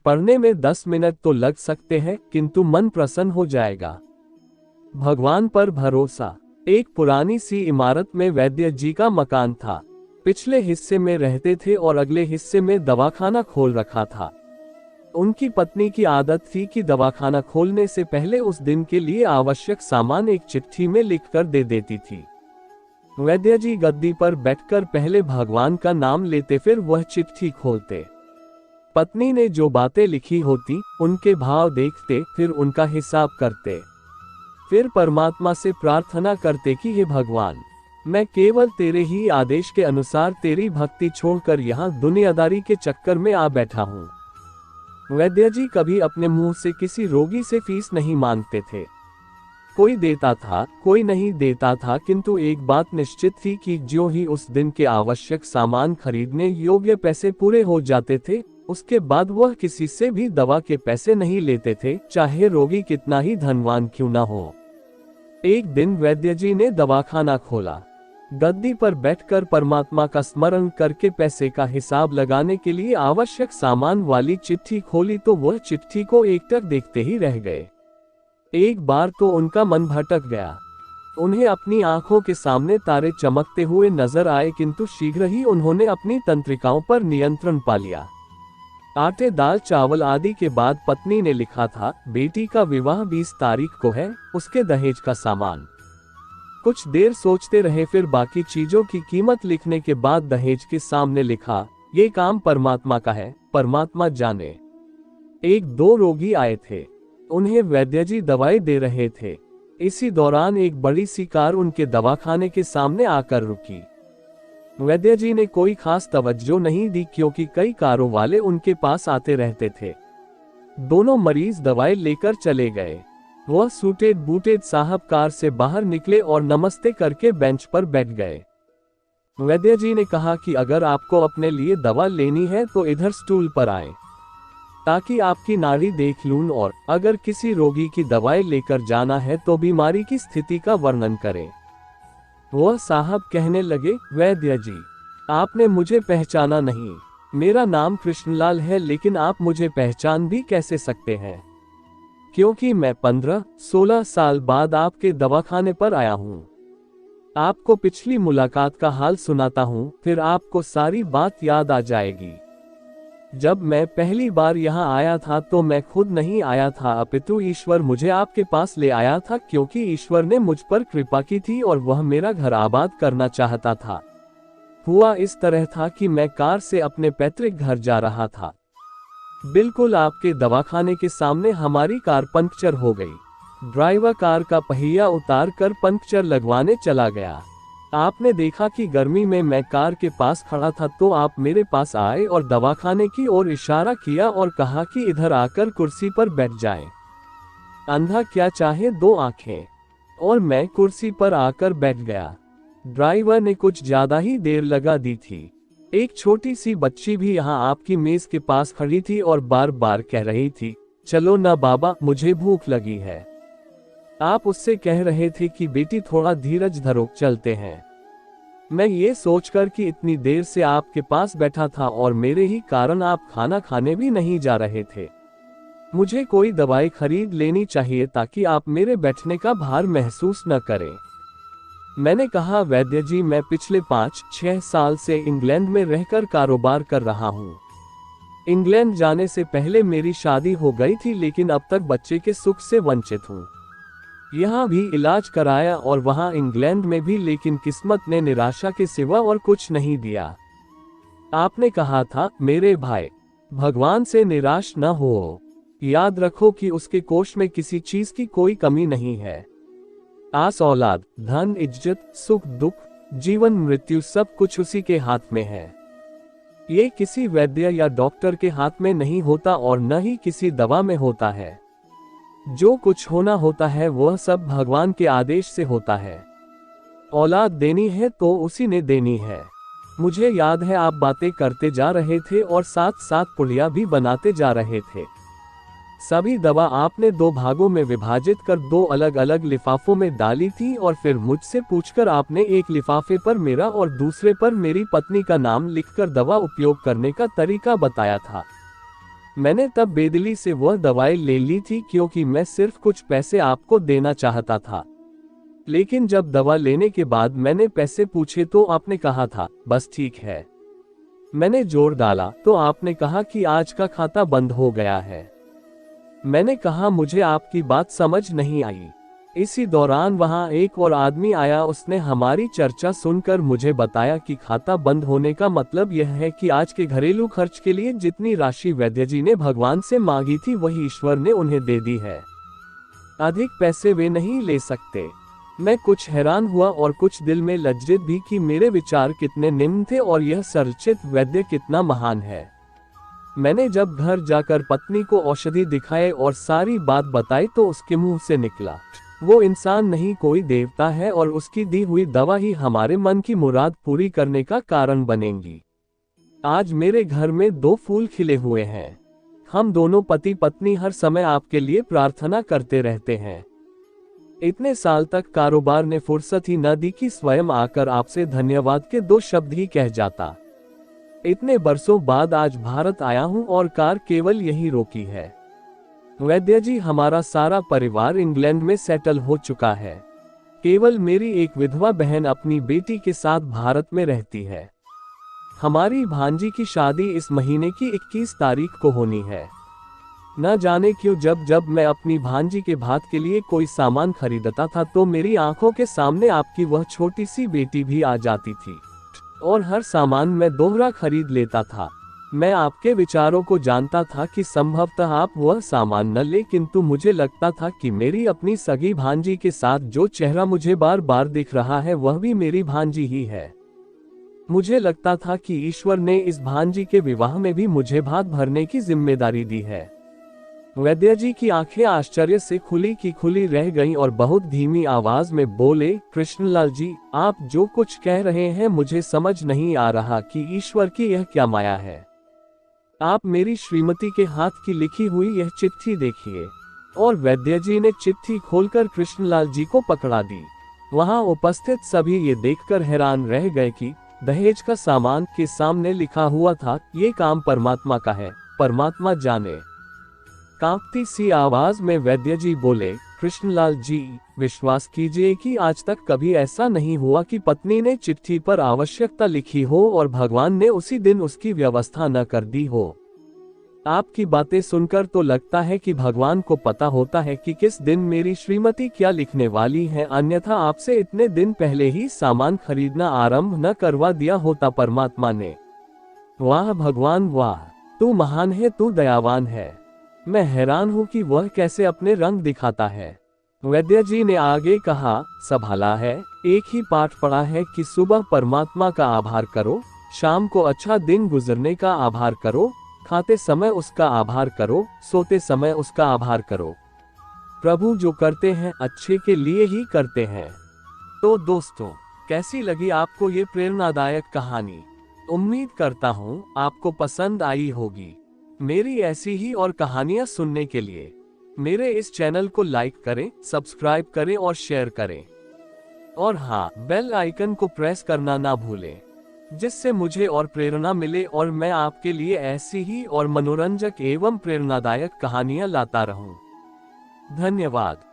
पढ़ने में 10 मिनट तो लग सकते हैं, किंतु मन प्रसन्न हो जाएगा। भगवान पर भरोसा। एक पुरानी सी इमारत में वैद्य जी का मकान था। पिछले हिस्से में रहते थे और अगले हिस्से में दवाखाना खोल रखा था। उनकी पत्नी की आदत थी कि दवाखाना खोलने से पहले उस दिन के लिए आवश्यक सामान एक चिट्ठी में लिखकर दे देती थी। वैद्य जी गद्दी पर बैठकर पहले भगवान का नाम लेते, फिर वह चिट्ठी खोलते। पत्नी ने जो बातें लिखी होती, उनके भाव देखते, फिर उनका हिसाब करते। फिर परमात्मा से प्रार्थना करते कि हे भगवान, मैं केवल तेरे ही आदेश के अनुसार तेरी भक्ति छोड़कर यहाँ दुनियादारी के चक्कर में आ बैठा हूँ। वैद्य जी कभी अपने मुंह से किसी रोगी से फीस नहीं मांगते थे। कोई देता था, कोई नहीं देता था, किंतु एक बात निश्चित थी कि जो ही उस दिन के आवश्यक सामान खरीदने योग्य पैसे पूरे हो जाते थे, उसके बाद वह किसी से भी दवा के पैसे नहीं लेते थे, चाहे रोगी कितना ही धनवान क्यों न हो। एक दिन वैद्य जी ने दवाखाना खोला। गद्दी पर बैठकर परमात्मा का स्मरण करके पैसे का हिसाब लगाने के लिए आवश्यक सामान वाली चिट्ठी खोली तो वह चिट्ठी को एकटक देखते ही रह गए। एक बार तो उनका मन भटक गया। उन्हें अपनी आंखों के सामने तारे चमकते हुए नजर आए, किंतु शीघ्र ही उन्होंने अपनी तंत्रिकाओं पर नियंत्रण पा लिया। आटे, दाल, चावल आदि के बाद पत्नी ने लिखा था, बेटी का विवाह 20 तारीख को है, उसके दहेज का सामान। कुछ देर सोचते रहे, फिर बाकी चीजों की कीमत लिखने के बाद दहेज के सामने लिखा, ये काम परमात्मा का है, परमात्मा जाने। 1-2 रोगी आए थे, उन्हें वैद्य जी दवाई दे रहे थे। इसी दौरान एक बड़ी सी कार उनके दवाखाने के सामने आकर रुकी। वैद्य जी ने कोई खास तवज्जो नहीं दी, क्योंकि कई कारों वाले उनके पास आते रहते थे। दोनों मरीज दवाई लेकर चले गए। वह सूटेड बूटेड साहब कार से बाहर निकले और नमस्ते करके बेंच पर बैठ गए। वैद्य जी ने कहा कि अगर आपको अपने लिए दवा लेनी है तो इधर स्टूल पर आए, ताकि आपकी नाड़ी देख लूं, और अगर किसी रोगी की दवाई लेकर जाना है तो बीमारी की स्थिति का वर्णन करें। वह साहब कहने लगे, वैद्य जी, आपने मुझे पहचाना नहीं। मेरा नाम कृष्णलाल है, लेकिन आप मुझे पहचान भी कैसे सकते हैं, क्योंकि मैं 15-16 साल बाद आपके दवाखाने पर आया हूँ। आपको पिछली मुलाकात का हाल सुनाता हूँ, फिर आपको सारी बात याद आ जाएगी। जब मैं पहली बार यहाँ आया था तो मैं खुद नहीं आया था, अपितु ईश्वर मुझे आपके पास ले आया था, क्योंकि ईश्वर ने मुझ पर कृपा की थी और वह मेरा घर आबाद करना चाहता था। हुआ इस तरह था कि मैं कार से अपने पैतृक घर जा रहा था। बिल्कुल आपके दवाखाने के सामने हमारी कार पंक्चर हो गई। ड्राइवर कार का पहिया उतार कर पंक्चर लगवाने चला गया। आपने देखा कि गर्मी में मैं कार के पास खड़ा था, तो आप मेरे पास आए और दवाखाने की ओर इशारा किया और कहा कि इधर आकर कुर्सी पर बैठ जाएं। अंधा क्या चाहे 2 आंखें, और मैं कुर्सी पर आकर बैठ गया। ड्राइवर ने कुछ ज्यादा ही देर लगा दी थी। एक छोटी सी बच्ची भी यहाँ आपकी मेज के पास खड़ी थी और बार बार कह रही थी, चलो ना बाबा, मुझे भूख लगी है। आप उससे कह रहे थे कि बेटी थोड़ा धीरज धरो, चलते हैं। मैं ये सोचकर कि इतनी देर से आपके पास बैठा था और मेरे ही कारण आप खाना खाने भी नहीं जा रहे थे, मुझे कोई दवाई खरीद लेनी चाहिए ताकि आप मेरे बैठने का भार महसूस न करें। मैंने कहा, वैद्य जी, मैं पिछले 5-6 साल से इंग्लैंड में रहकर कारोबार कर रहा हूँ। इंग्लैंड जाने से पहले मेरी शादी हो गई थी, लेकिन अब तक बच्चे के सुख से वंचित हूँ। यहाँ भी इलाज कराया और वहाँ इंग्लैंड में भी, लेकिन किस्मत ने निराशा के सिवा और कुछ नहीं दिया। आपने कहा था, मेरे भाई, भगवान से निराश न हो। याद रखो कि उसके कोष में किसी चीज की कोई कमी नहीं है। आस औलाद, धन, इज्जत, सुख दुख, जीवन मृत्यु, सब कुछ उसी के हाथ में है। ये किसी वैद्य या डॉक्टर के हाथ में नहीं होता और न ही किसी दवा में होता है। जो कुछ होना होता है वह सब भगवान के आदेश से होता है। औलाद देनी है तो उसी ने देनी है। मुझे याद है आप बातें करते जा रहे थे और साथ साथ पुड़िया भी बनाते जा रहे थे। सभी दवा आपने 2 भागों में विभाजित कर 2 अलग अलग लिफाफों में डाली थी और फिर मुझसे पूछकर आपने एक लिफाफे पर मेरा और दूसरे पर मेरी पत्नी का नाम लिखकर दवा उपयोग करने का तरीका बताया था। मैंने तब बेदिली से वह दवाई ले ली थी क्योंकि मैं सिर्फ कुछ पैसे आपको देना चाहता था। लेकिन जब दवा लेने के बाद मैंने पैसे पूछे तो आपने कहा था, बस ठीक है। मैंने जोर डाला तो आपने कहा कि आज का खाता बंद हो गया है। मैंने कहा, मुझे आपकी बात समझ नहीं आई। इसी दौरान वहां एक और आदमी आया। उसने हमारी चर्चा सुनकर मुझे बताया कि खाता बंद होने का मतलब यह है कि आज के घरेलू खर्च के लिए जितनी राशि वैद्य जी ने भगवान से मांगी थी वही ईश्वर ने उन्हें दे दी है। अधिक पैसे वे नहीं ले सकते। मैं कुछ हैरान हुआ और कुछ दिल में लज्जित भी कि मेरे विचार कितने निम्न थे और यह सरचित वैद्य कितना महान है। मैंने जब घर जाकर पत्नी को औषधि दिखाए और सारी बात बताई तो उसके मुंह से निकला, वो इंसान नहीं कोई देवता है और उसकी दी हुई दवा ही हमारे मन की मुराद पूरी करने का कारण बनेंगी। आज मेरे घर में 2 फूल खिले हुए हैं। हम दोनों पति पत्नी हर समय आपके लिए प्रार्थना करते रहते हैं। इतने साल तक कारोबार ने फुर्सत ही न दी कि स्वयं आकर आपसे धन्यवाद के 2 शब्द ही कह जाता। इतने बरसों बाद आज भारत आया हूं और कार केवल यही रोकी है। वैद्य जी, हमारा सारा परिवार इंग्लैंड में सेटल हो चुका है। केवल मेरी एक विधवा बहन अपनी बेटी के साथ भारत में रहती है। हमारी भांजी की शादी इस महीने की 21 तारीख को होनी है। न जाने क्यों जब जब मैं अपनी भांजी के भात के लिए कोई सामान खरीदता था तो मेरी आंखों के सामने आपकी वह छोटी सी बेटी भी आ जाती थी और हर सामान मैं दोहरा खरीद लेता था। मैं आपके विचारों को जानता था कि संभवतः आप वह सामान न ले, किंतु मुझे लगता था कि मेरी अपनी सगी भांजी के साथ जो चेहरा मुझे बार बार दिख रहा है वह भी मेरी भांजी ही है। मुझे लगता था कि ईश्वर ने इस भांजी के विवाह में भी मुझे भात भरने की जिम्मेदारी दी है। वैद्य जी की आंखें आश्चर्य से खुली की खुली रह गईं और बहुत धीमी आवाज में बोले, कृष्णलाल जी, आप जो कुछ कह रहे हैं मुझे समझ नहीं आ रहा कि ईश्वर की यह क्या माया है। आप मेरी श्रीमती के हाथ की लिखी हुई यह चिट्ठी देखिए। और वैद्य जी ने चिट्ठी खोलकर कृष्णलाल जी को पकड़ा दी। वहां उपस्थित सभी ये देखकर हैरान रह गए कि दहेज का सामान के सामने लिखा हुआ था, ये काम परमात्मा का है, परमात्मा जाने। कांपती सी आवाज में वैद्य जी बोले, कृष्णलाल जी, विश्वास कीजिए कि आज तक कभी ऐसा नहीं हुआ कि पत्नी ने चिट्ठी पर आवश्यकता लिखी हो और भगवान ने उसी दिन उसकी व्यवस्था न कर दी हो। आपकी बातें सुनकर तो लगता है कि भगवान को पता होता है कि किस दिन मेरी श्रीमती क्या लिखने वाली है, अन्यथा आपसे इतने दिन पहले ही सामान खरीदना आरंभ न करवा दिया होता परमात्मा ने। वाह भगवान वाह, तू महान है, तू दयावान है। मैं हैरान हूँ कि वह कैसे अपने रंग दिखाता है। वैद्य जी ने आगे कहा, संभाला है, एक ही पाठ पढ़ा है कि सुबह परमात्मा का आभार करो, शाम को अच्छा दिन गुजरने का आभार करो, खाते समय उसका आभार करो, सोते समय उसका आभार करो। प्रभु जो करते हैं अच्छे के लिए ही करते हैं। तो दोस्तों, कैसी लगी आपको ये प्रेरणादायक कहानी? उम्मीद करता हूँ आपको पसंद आई होगी। मेरी ऐसी ही और कहानियां सुनने के लिए मेरे इस चैनल को लाइक करें, सब्सक्राइब करें और शेयर करें। और हाँ, बेल आइकन को प्रेस करना ना भूलें, जिससे मुझे और प्रेरणा मिले और मैं आपके लिए ऐसी ही और मनोरंजक एवं प्रेरणादायक कहानियां लाता रहूं। धन्यवाद।